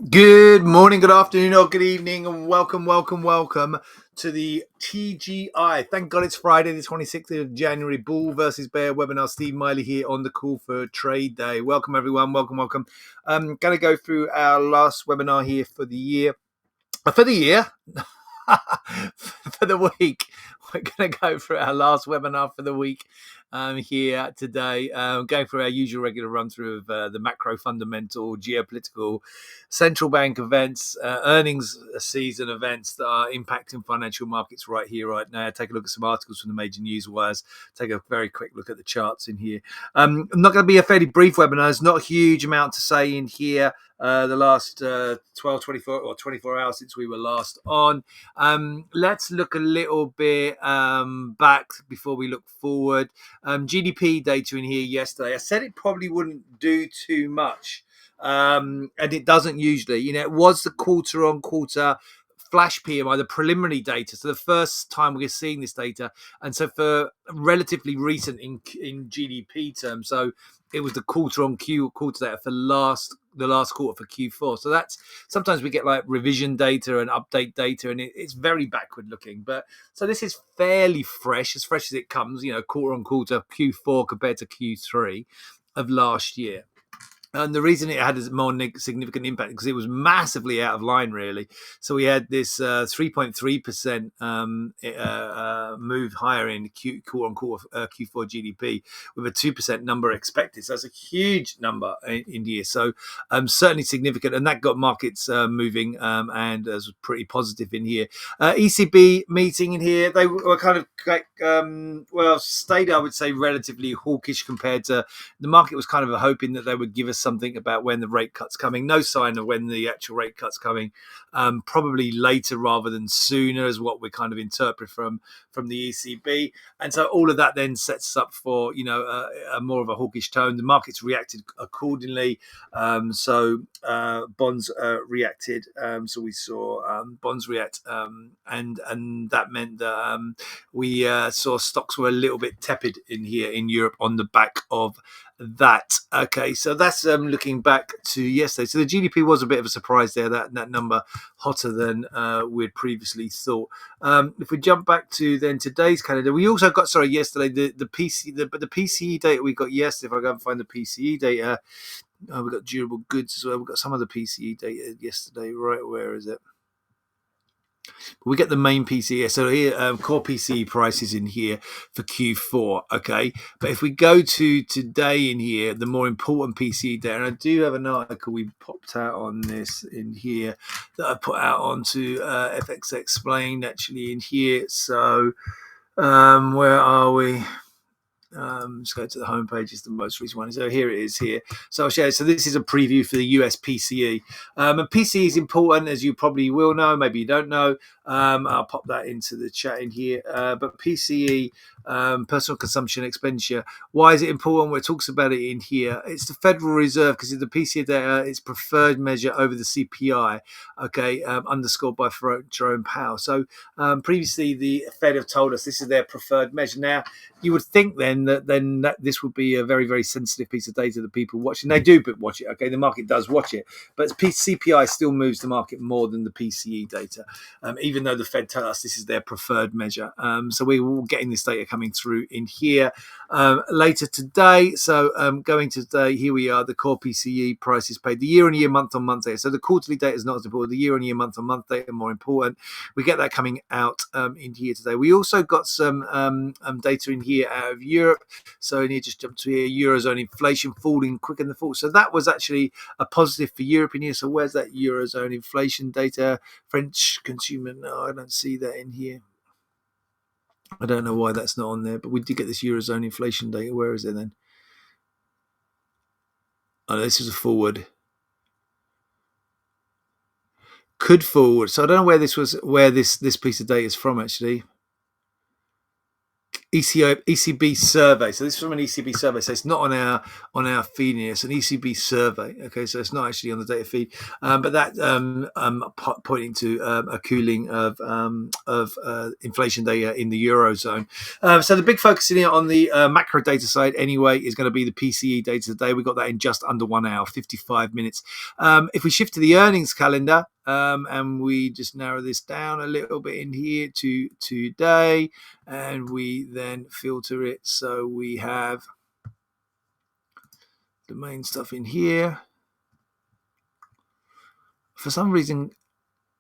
Good morning, good afternoon, or good evening, and welcome to the TGI. Thank God it's Friday, the 26th of January. Bull versus Bear webinar. Steve Miley here on the call for trade day. Welcome, everyone. Welcome. Going to go through our last webinar here for the year. For the year? For the week. We're going to go through our last webinar for the week here today, going through our usual regular run through of the macro fundamental, geopolitical, central bank events, earnings season events that are impacting financial markets right here, right now. Take a look at some articles from the major news wires. Take a very quick look at the charts in here. Not going to be a fairly brief webinar. There's not a huge amount to say in here. The last 12, 24 or 24 hours since we were last on. Let's look a little bit back before we look forward. GDP data in here yesterday. I said it probably wouldn't do too much, and it doesn't usually. It was the quarter-on-quarter flash PMI, the preliminary data. So the first time we're seeing this data, and so for relatively recent in GDP terms. So it was the quarter data for the last quarter for Q4. So that's sometimes we get like revision data and update data, and it's very backward looking. But so this is fairly fresh, as fresh as it comes. Quarter on quarter Q4 compared to Q3 of last year. And the reason it had a more significant impact because it was massively out of line, really. So we had this 3.3% move higher in quarter-on-quarter Q4 GDP with a 2% number expected. So that's a huge number in here. So certainly significant. And that got markets moving and was pretty positive in here. ECB meeting in here. They were kind of stayed, I would say, relatively hawkish compared to the market was kind of hoping that they would give us something about when the rate cut's coming. No sign of when the actual rate cut's coming. Probably later rather than sooner is what we kind of interpret from the ECB. And so all of that then sets us up for, a more of a hawkish tone. The markets reacted accordingly. Bonds reacted. So we saw bonds react. And that meant that we saw stocks were a little bit tepid in here in Europe on the back of that. Okay, so that's looking back to yesterday. So the GDP was a bit of a surprise there. That number hotter than we'd previously thought. If we jump back to then today's calendar, we also got yesterday the PCE data we got yesterday. If I go and find the PCE data, we got durable goods as well. We got some of the PCE data yesterday. Right, where is it? We get the main PCE. So here, core PCE prices in here for Q4. Okay, but if we go to today in here, the more important PCE data, and I do have an article we popped out on this in here that I put out onto FX Explained actually in here. So where are we? Let's go to the homepage. Is the most recent one. So here it is here. So I'll share. So this is a preview for the US PCE. And PCE is important, as you probably will know. Maybe you don't know. I'll pop that into the chat in here. But PCE, personal consumption expenditure. Why is it important? Well, it talks about it in here. It's the Federal Reserve because the PCE data, it's preferred measure over the CPI. Okay, underscored by Jerome Powell. So previously the Fed have told us this is their preferred measure. Now you would think that this would be a very, very sensitive piece of data that people watch, and they do watch it. Okay, the market does watch it, but CPI still moves the market more than the PCE data, even though the Fed tell us this is their preferred measure. So we're all getting this data coming through in here later today. So going to today, here we are, the core PCE prices paid, the year-on-year, month-on-month data. So the quarterly data is not as important. The year-on-year, month-on-month data are more important. We get that coming out in here today. We also got some data in here out of Europe. So in here, just jump to here, Eurozone inflation falling quicker than thought. So that was actually a positive for Europe in here. So where's that Eurozone inflation data? French consumer, no, I don't see that in here. I don't know why that's not on there, but we did get this Eurozone inflation data. Where is it then? Oh, this is a forward. Could forward. So I don't know where this piece of data is from actually. ECB survey. So this is from an ECB survey. So it's not on our feed here. It's an ECB survey. Okay, so it's not actually on the data feed, but that pointing to a cooling of inflation data in the eurozone. So the big focus in here on the macro data side, anyway, is going to be the PCE data today. We got that in just under 1 hour, 55 minutes. If we shift to the earnings calendar. And we just narrow this down a little bit in here to today, and we then filter it so we have the main stuff in here. For some reason,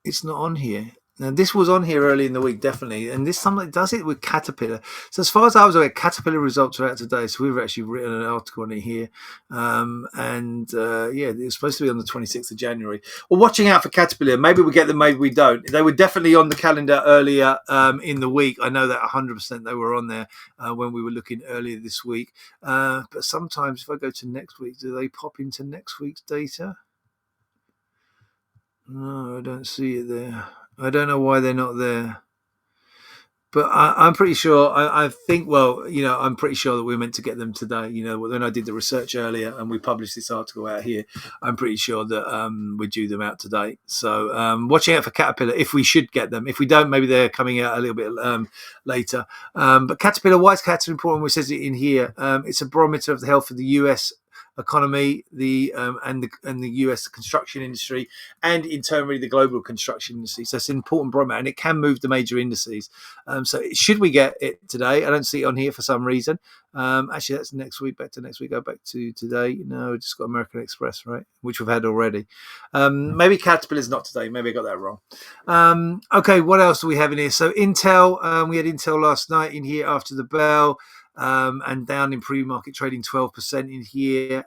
it's not on here. Now, this was on here early in the week, definitely, and this something does it with Caterpillar. So as far as I was aware, Caterpillar results are out today, so we've actually written an article on it here, yeah, it was supposed to be on the 26th of January. Well, watching out for Caterpillar. Maybe we get them, maybe we don't. They were definitely on the calendar earlier in the week. I know that 100% they were on there when we were looking earlier this week. But sometimes if I go to next week, do they pop into next week's data? No, I don't see it there. I don't know why they're not there. But I'm pretty sure, I think, well, I'm pretty sure that we're meant to get them today. When I did the research earlier and we published this article out here, I'm pretty sure that we're due them out today. So watching out for Caterpillar if we should get them. If we don't, maybe they're coming out a little bit later. But Caterpillar, why is Caterpillar important? It says it in here. It's a barometer of the health of the US economy, and the US construction industry, and in turn really the global construction industry. So it's an important barometer, and it can move the major indices. So should we get it today? I don't see it on here for some reason. Actually, that's next week. Back to next week. Go back to today. No, just got American Express, right? Which we've had already. Maybe Caterpillar's not today. Maybe I got that wrong. Okay, what else do we have in here? So Intel, we had Intel last night in here after the bell. And down in pre-market trading 12% in here.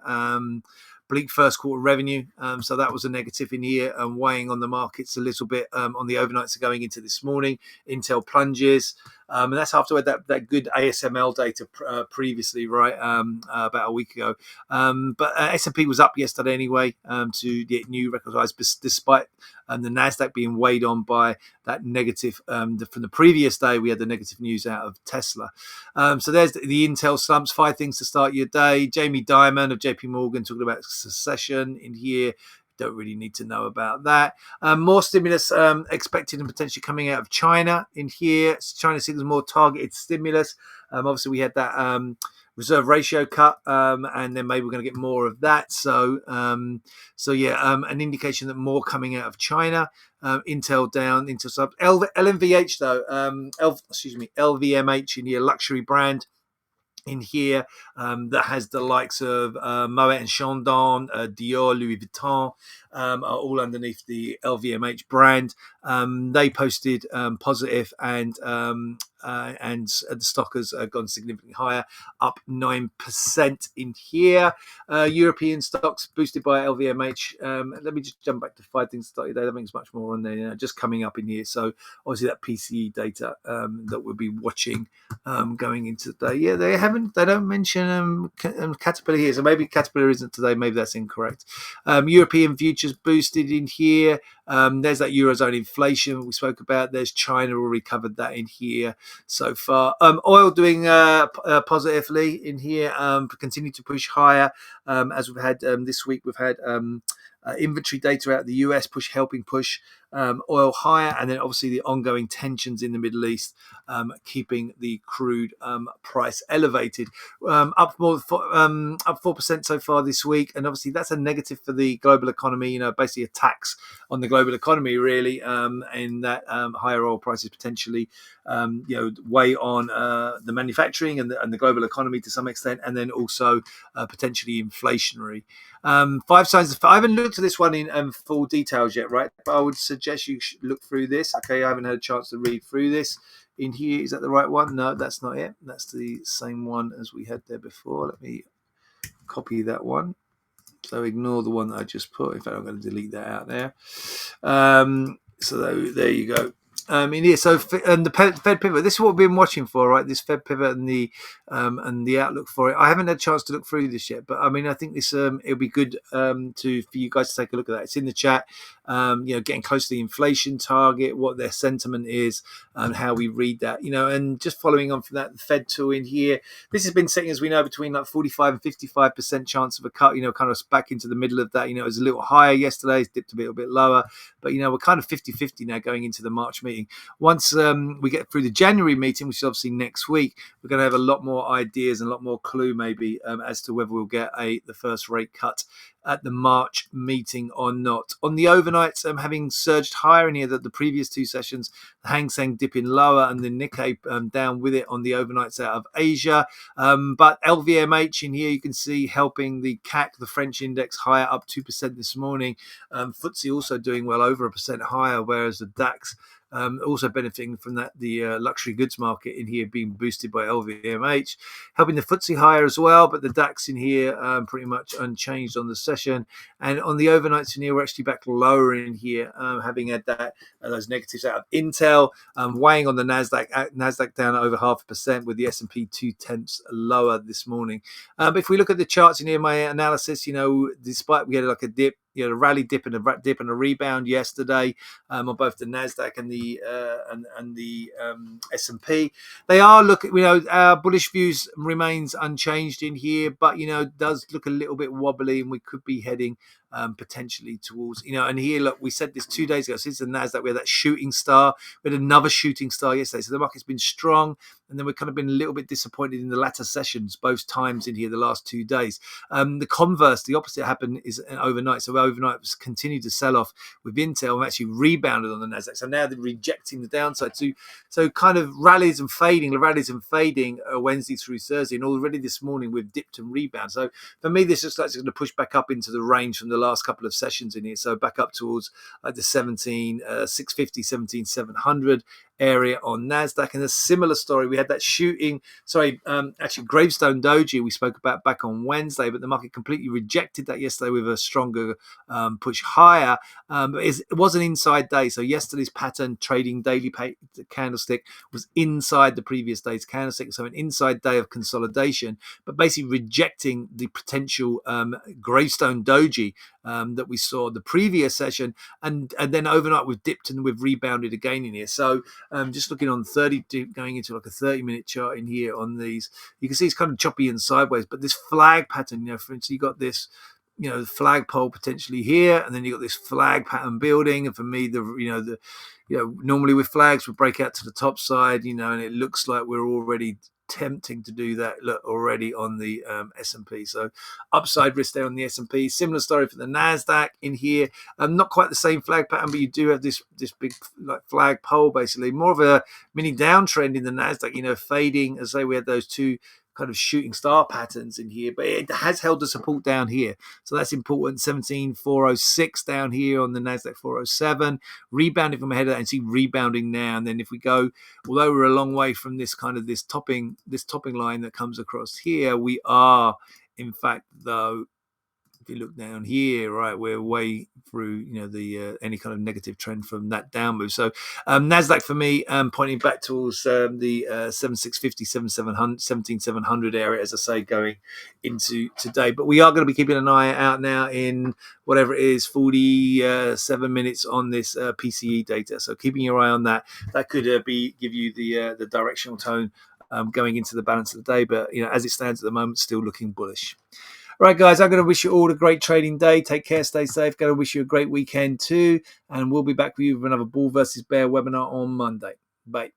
Bleak first quarter revenue, so that was a negative in here, and weighing on the markets a little bit on the overnights going into this morning. Intel plunges, and that's after that good ASML data previously, right, about a week ago. But S&P was up yesterday anyway to the new record highs, despite the Nasdaq being weighed on by that negative from the previous day. We had the negative news out of Tesla. So there's the Intel slumps. 5 things to start your day. Jamie Dimon of JP Morgan talking about secession in here. Don't really need to know about that. More stimulus expected and potentially coming out of China in here. China signals more targeted stimulus. Obviously, we had that reserve ratio cut, and then maybe we're going to get more of that. So yeah, an indication that more coming out of China. Intel down, Intel sub. LVMH though, LVMH in here, luxury brand in here that has the likes of Moet and Chandon, Dior, Louis Vuitton, are all underneath the LVMH brand. They posted positive, and the stock has gone significantly higher, up 9% in here. European stocks boosted by LVMH. Let me just jump back to 5 things to start today. I think there's much more on there, just coming up in here. So obviously that PCE data that we'll be watching going into today. Yeah, they don't mention Caterpillar here, so maybe Caterpillar isn't today. Maybe that's incorrect. European futures boosted in here. There's that Eurozone inflation we spoke about. There's China, already covered that in here so far. Oil doing positively in here, continue to push higher. As we've had this week, we've had inventory data out of the US helping push oil higher, and then obviously the ongoing tensions in the Middle East keeping the crude price elevated. Up 4% so far this week, and obviously that's a negative for the global economy. Basically a tax on the global economy, really, in that higher oil prices potentially weigh on the manufacturing and the global economy to some extent, and then also potentially inflationary. 5 signs. I haven't looked at this one in full details yet, right? But I would suggest you should look through this. Okay, I haven't had a chance to read through this. In here, is that the right one? No, that's not it. That's the same one as we had there before. Let me copy that one. So ignore the one that I just put. In fact, I'm going to delete that out there. So there you go. In here, so and the Fed pivot. This is what we've been watching for, right? This Fed pivot and the outlook for it. I haven't had a chance to look through this yet, but I mean, I think this it'll be good for you guys to take a look at that. It's in the chat. getting close to the inflation target, what their sentiment is, and how we read that, and just following on from that, the Fed tool in here. This has been setting, as we know, between like 45 and 55% chance of a cut, kind of back into the middle of that. It was a little higher yesterday, it's dipped a little bit lower, but, we're kind of 50-50 now going into the March meeting. Once we get through the January meeting, which is obviously next week, we're going to have a lot more ideas and a lot more clue maybe as to whether we'll get the first rate cut at the March meeting or not. On the overnights, having surged higher in here the previous two sessions, the Hang Seng dipping lower and the Nikkei down with it on the overnights out of Asia. But LVMH in here, you can see helping the CAC, the French index, higher, up 2% this morning. FTSE also doing well, over 1% higher, whereas the DAX also benefiting from that, the luxury goods market in here being boosted by LVMH, helping the FTSE higher as well, but the DAX in here pretty much unchanged on the session. And on the overnights in here, we're actually back lower in here, having had those negatives out of Intel, weighing on the Nasdaq down over 0.5%, with the S&P 0.2 lower this morning. But if we look at the charts in here, my analysis, despite we had like a dip, a rally dip and a rebound yesterday on both the Nasdaq and the S&P. They are looking, our bullish views remains unchanged in here, but it does look a little bit wobbly, and we could be heading potentially towards, and here, look, we said this 2 days ago, since the Nasdaq, we had that shooting star. We had another shooting star yesterday. So the market's been strong, and then we've kind of been a little bit disappointed in the latter sessions, both times in here the last 2 days. The converse, the opposite happened is overnight. So overnight was continued to sell off with Intel, and actually rebounded on the Nasdaq. So now they're rejecting the downside. So kind of rallies and fading Wednesday through Thursday, and already this morning we've dipped and rebound. So for me, this looks like it's going to push back up into the range from the last couple of sessions in here. So back up towards the 17,650, 17,700 area on Nasdaq. And a similar story, we had that actually Gravestone Doji we spoke about back on Wednesday, but the market completely rejected that yesterday with a stronger push higher. It was an inside day, so yesterday's pattern trading daily candlestick was inside the previous day's candlestick, so an inside day of consolidation, but basically rejecting the potential Gravestone Doji that we saw the previous session, and then overnight we've dipped and we've rebounded again in here. So just looking on 30, going into like a 30-minute chart in here on these, you can see it's kind of choppy and sideways, but this flag pattern, for instance, you got this, the flagpole potentially here, and then you got this flag pattern building. And for me, normally with flags, we break out to the top side, and it looks like we're already tempting to do that, look, already on the S&P. So upside risk there on the S&P. Similar story for the Nasdaq in here. Not quite the same flag pattern, but you do have this big like flag pole, basically more of a mini downtrend in the Nasdaq, fading. As I say, we had those two kind of shooting star patterns in here, but it has held the support down here, so that's important. 17,406 down here on the Nasdaq 407, rebounding from ahead of that, and see rebounding now. And then if we go, although we're a long way from this kind of this topping line that comes across here, we are in fact, though, if you look down here, right, we're way through, the any kind of negative trend from that down move. So Nasdaq for me, pointing back towards the 7650, 17,700 area, as I say, going into today. But we are going to be keeping an eye out now in whatever it is, 47 minutes on this PCE data. So keeping your eye on that. That could give you the directional tone going into the balance of the day. But as it stands at the moment, still looking bullish. Right, guys, I'm going to wish you all a great trading day. Take care, stay safe. Going to wish you a great weekend too. And we'll be back with you with another Bull versus Bear webinar on Monday. Bye.